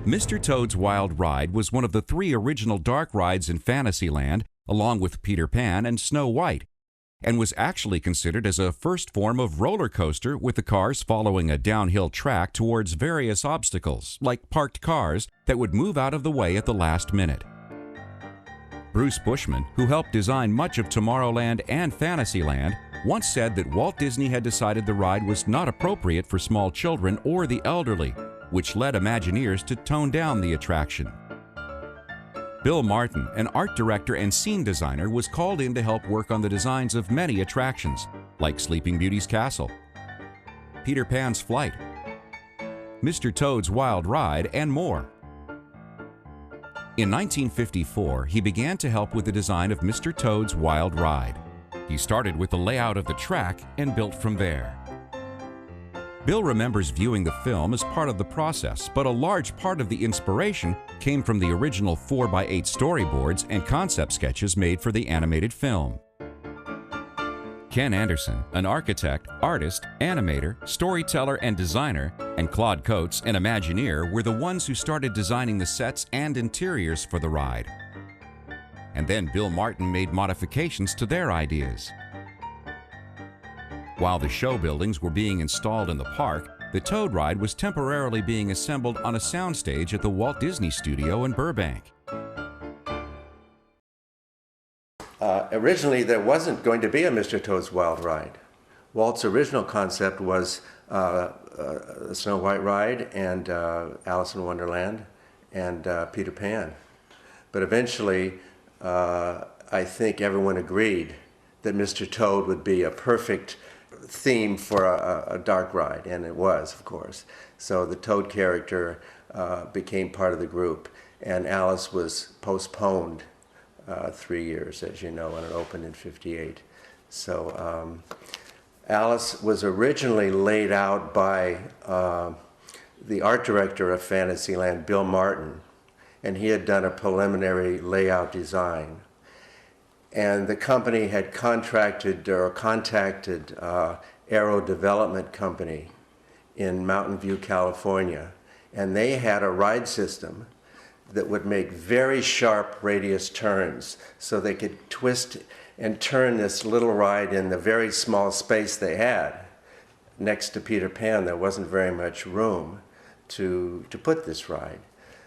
Mr. Toad's Wild Ride was one of the 3 original dark rides in Fantasyland, along with Peter Pan and Snow White, and was actually considered as a first form of roller coaster, with the cars following a downhill track towards various obstacles, like parked cars that would move out of the way at the last minute. Bruce Bushman, who helped design much of Tomorrowland and Fantasyland, once said that Walt Disney had decided the ride was not appropriate for small children or the elderly, which led Imagineers to tone down the attraction. Bill Martin, an art director and scene designer, was called in to help work on the designs of many attractions, like Sleeping Beauty's Castle, Peter Pan's Flight, Mr. Toad's Wild Ride, and more. In 1954, he began to help with the design of Mr. Toad's Wild Ride. He started with the layout of the track and built from there. Bill remembers viewing the film as part of the process, but a large part of the inspiration came from the original 4x8 storyboards and concept sketches made for the animated film. Ken Anderson, an architect, artist, animator, storyteller, and designer, and Claude Coats, an Imagineer, were the ones who started designing the sets and interiors for the ride. And then Bill Martin made modifications to their ideas. While the show buildings were being installed in the park, the Toad Ride was temporarily being assembled on a soundstage at the Walt Disney Studio in Burbank. Originally, there wasn't going to be a Mr. Toad's Wild Ride. Walt's original concept was the Snow White Ride and Alice in Wonderland and Peter Pan. But eventually, I think everyone agreed that Mr. Toad would be a perfect theme for a dark ride, and it was, of course. So the Toad character became part of the group, and Alice was postponed 3 years, as you know, and it opened in '58. So Alice was originally laid out by the art director of Fantasyland, Bill Martin, and he had done a preliminary layout design. And the company had contracted or contacted Aero Development Company in Mountain View, California, and they had a ride system that would make very sharp radius turns, so they could twist and turn this little ride in the very small space they had. Next to Peter Pan, there wasn't very much room to put this ride.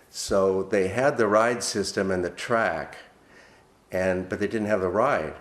So they had the ride system and the track, but they didn't have the ride.